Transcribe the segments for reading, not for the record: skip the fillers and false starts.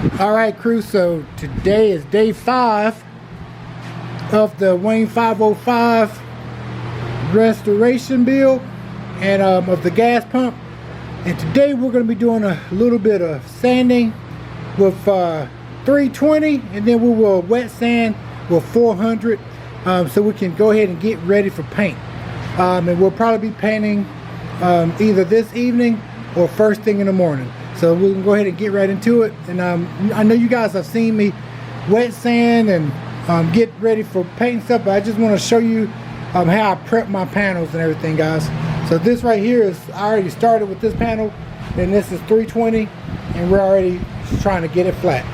Alright crew, so today is day 5 of the Wayne 505 restoration build and of the gas pump. And today we're going to be doing a little bit of sanding with 320, and then we will wet sand with 400 so we can go ahead and get ready for paint. And we'll probably be painting either this evening or first thing in the morning. So we can go ahead and get right into it. And I know you guys have seen me wet sand and get ready for paint and stuff, but I just want to show you how I prep my panels and everything, guys. So this right here is, I already started with this panel, and this is 320, and we're already trying to get it flat.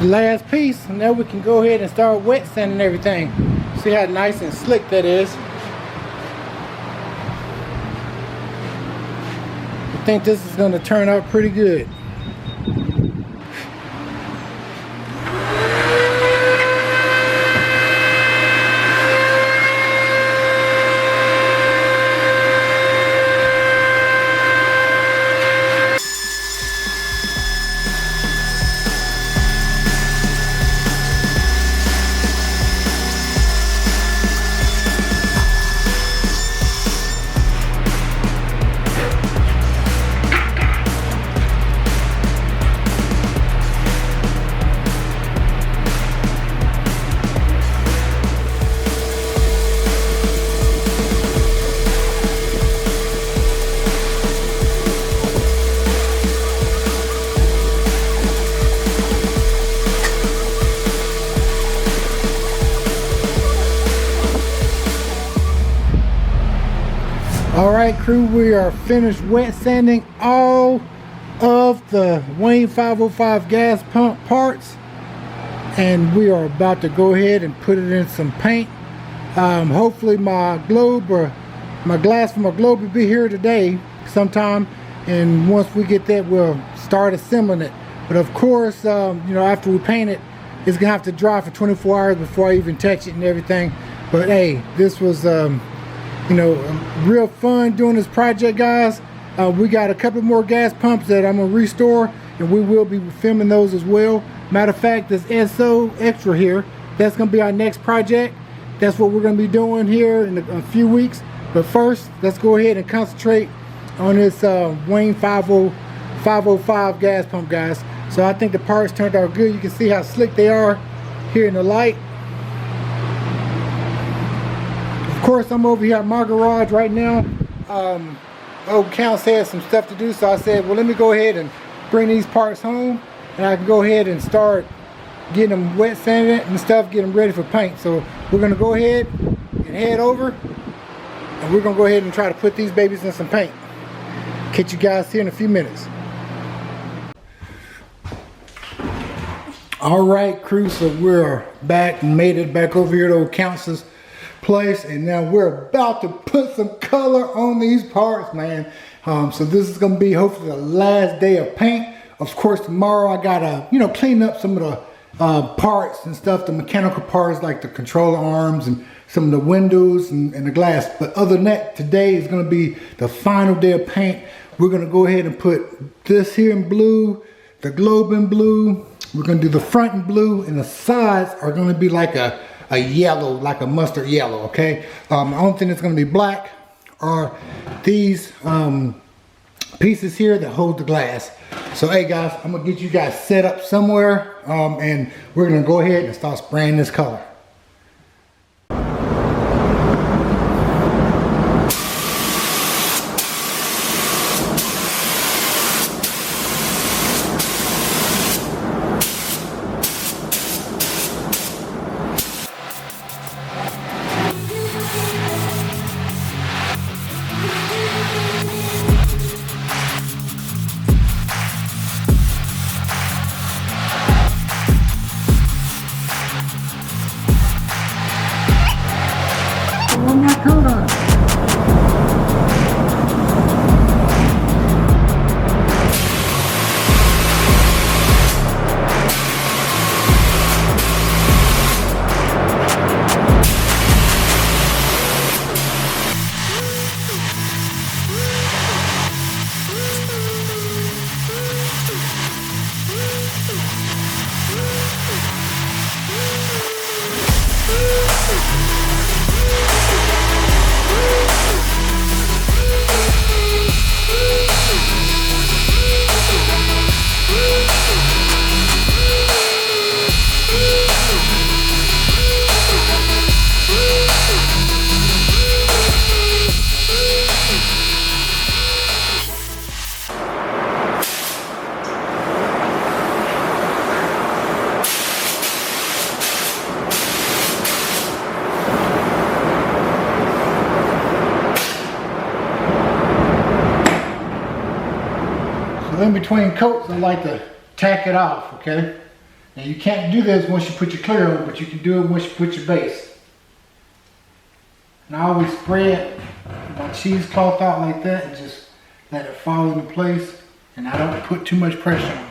Last piece, and now we can go ahead and start wet sanding everything. See how nice and slick that is. I think this is going to turn out pretty good. Alright crew, we are finished wet sanding all of the Wayne 505 gas pump parts, and we are about to go ahead and put it in some paint. Hopefully my globe or my glass for my globe will be here today sometime, and once we get that we'll start assembling it. But of course, you know, after we paint it, it's gonna have to dry for 24 hours before I even touch it and everything. But hey, this was you know, real fun doing this project, guys. We got a couple more gas pumps that I'm gonna restore, and we will be filming those as well. Matter of fact, this SO extra here, that's gonna be our next project. That's what we're gonna be doing here in a few weeks. But first, let's go ahead and concentrate on this Wayne 505 gas pump, guys. So I think the parts turned out good. You can see how slick they are here in the light. Of course, I'm over here at my garage right now. Old Count had some stuff to do, so I said, well, let me go ahead and bring these parts home, and I can go ahead and start getting them wet sanded and stuff, getting them ready for paint. So we're gonna go ahead and head over, and we're gonna go ahead and try to put these babies in some paint. Catch you guys here in a few minutes. All right, crew, so we're back and made it back over here to old Counselor's place, and now we're about to put some color on these parts, man. So this is gonna be hopefully the last day of paint. Of course, tomorrow I gotta, you know, clean up some of the parts and stuff, the mechanical parts like the controller arms and some of the windows and the glass. But other than that, today is gonna be the final day of paint. We're gonna go ahead and put this here in blue, the globe in blue. We're gonna do the front in blue, and the sides are gonna be like a yellow, like a mustard yellow, okay? The only thing that's gonna be black are these pieces here that hold the glass. So hey guys, I'm gonna get you guys set up somewhere, and we're gonna go ahead and start spraying this color. One more coat on. In between coats, I like to tack it off, okay? Now you can't do this once you put your clear on, but you can do it once you put your base. And I always spread my cheesecloth out like that and just let it fall into place, and I don't put too much pressure on it.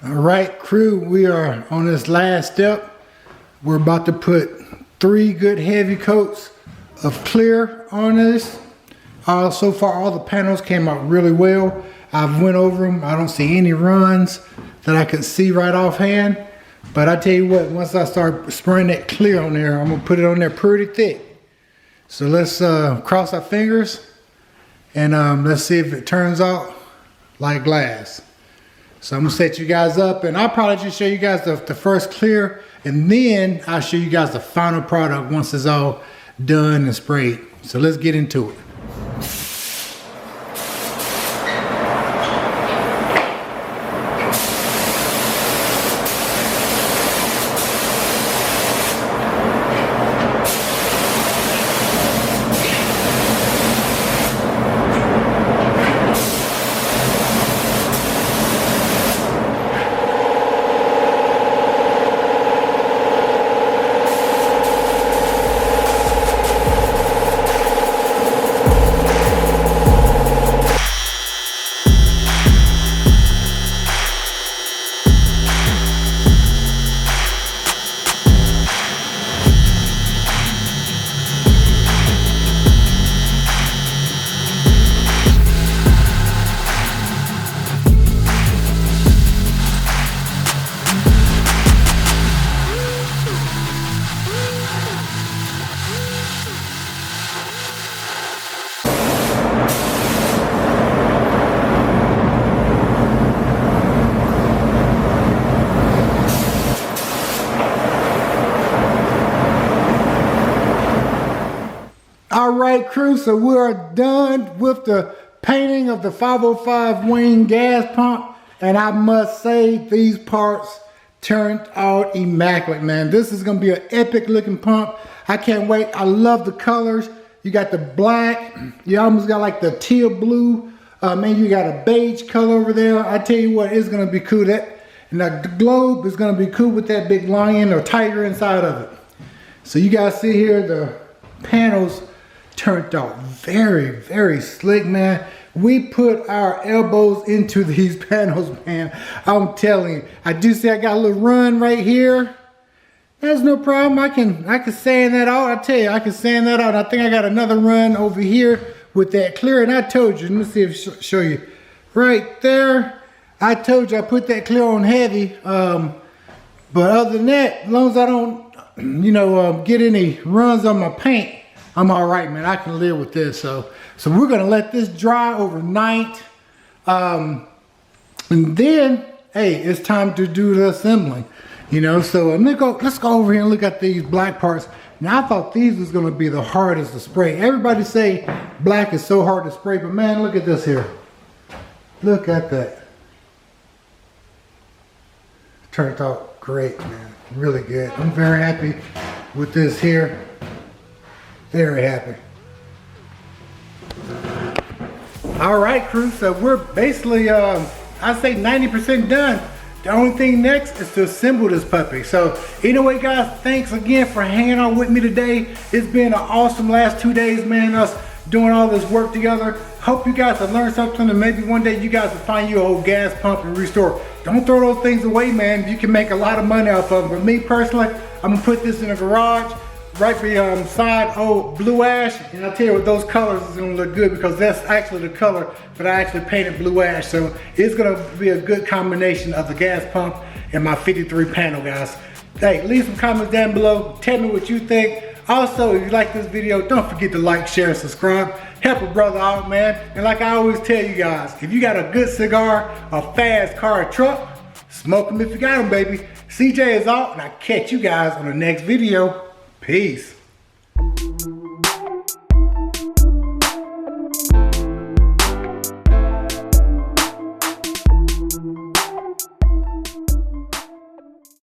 All right, crew, we are on this last step. We're about to put 3 good heavy coats of clear on this. So far, all the panels came out really well. I've went over them. I don't see any runs that I can see right offhand. But I tell you what, once I start spraying that clear on there, I'm gonna put it on there pretty thick. So let's cross our fingers and let's see if it turns out like glass. So I'm gonna set you guys up, and I'll probably just show you guys the first clear, and then I'll show you guys the final product once it's all done and sprayed. So let's get into it. right, crew, so we are done with the painting of the 505 Wayne gas pump, and I must say these parts turned out immaculate, man. This is gonna be an epic looking pump. I can't wait. I love the colors. You got the black, you almost got like the teal blue, man, you got a beige color over there. I tell you what, it's gonna be cool. And the globe is gonna be cool with that big lion or tiger inside of it. So you guys see here, the panels turned out very, very slick, man. We put our elbows into these panels, man. I'm telling you. I do see I got a little run right here. That's no problem. I can sand that out. I tell you, I can sand that out. I think I got another run over here with that clear. And I told you, let me see if show you. Right there. I told you I put that clear on heavy. But other than that, as long as I don't, you know, get any runs on my paint, I'm all right, man. I can live with this. So we're gonna let this dry overnight. And then, hey, it's time to do the assembling. You know, so let's go over here and look at these black parts. Now, I thought these was gonna be the hardest to spray. Everybody say black is so hard to spray, but man, look at this here. Look at that. Turned out great, man. Really good. I'm very happy with this here. Very happy. All right, crew. So we're basically, I say 90% done. The only thing next is to assemble this puppy. So anyway, guys, thanks again for hanging out with me today. It's been an awesome last 2 days, man, us doing all this work together. Hope you guys have learned something, and maybe one day you guys will find your old gas pump and restore. Don't throw those things away, man. You can make a lot of money off of them. But me personally, I'm gonna put this in a garage right beside old blue ash, and I'll tell you what, those colors is gonna look good because that's actually the color that I actually painted blue ash. So it's gonna be a good combination of the gas pump and my 53 panel, guys. Hey, leave some comments down below. Tell me what you think. Also, if you like this video, don't forget to like, share, and subscribe. Help a brother out, man. And like I always tell you guys, if you got a good cigar, a fast car, or truck, smoke them if you got them, baby. CJ is out, and I'll catch you guys on the next video. Peace.